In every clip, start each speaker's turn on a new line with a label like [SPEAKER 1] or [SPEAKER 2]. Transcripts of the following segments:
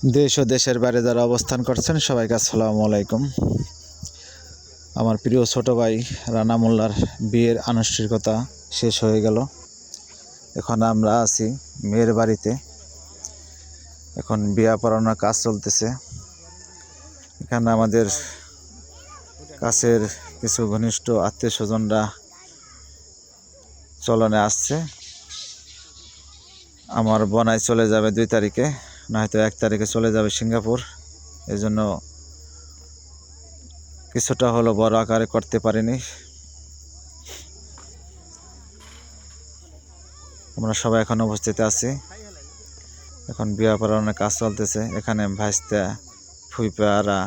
[SPEAKER 1] দেশ ও দেশের বাইরে যারা অবস্থান করছেন সবাইকে আসসালামু আলাইকুম। আমার প্রিয় ছোট ভাই রানা মোল্লার বিয়ের আনুষ্ঠানিকতা শেষ হয়ে গেল। এখন আমরা আছি মেয়ের বাড়িতে। এখন বিয়া পড়ানোর কাজ চলতেছে। এখানে আমাদের কাছের কিছু ঘনিষ্ঠ আত্মীয় স্বজনরা চলনে আসছে। আমার বোনাই চলে যাবে 2 তারিখে, নয়তো 1 তারিখে চলে যাবে সিঙ্গাপুর। এই জন্য কিছুটা হলো বড় আকারে করতে পারিনি। আমরা সবাই এখন উপস্থিত আছি। এখন বিয়া পড়ানোর কাজ চলতেছে। এখানে ভাইস্তা, ফুইপারা,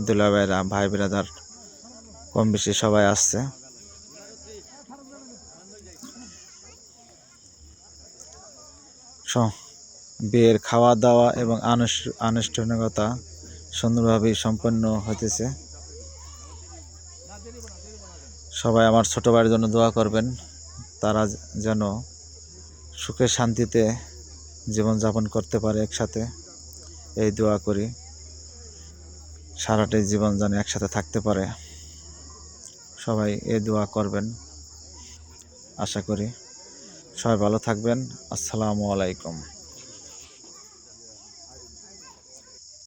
[SPEAKER 1] দুলাভাইরা, ভাই ব্রাদার কম বেশি সবাই আসছে। বিয়ের খাওয়া দাওয়া এবং আনুষ্ঠানিকতা সুন্দরভাবে সম্পন্ন হইতেছে। সবাই আমার ছোট ভাইয়ের জন্য দোয়া করবেন, তারা যেন সুখে শান্তিতে জীবনযাপন করতে পারে একসাথে। এই দোয়া করি, সারাটাই জীবন যেন একসাথে থাকতে পারে। সবাই এই দোয়া করবেন আশা করি। সবাই ভালো থাকবেন। আসসালামু আলাইকুম।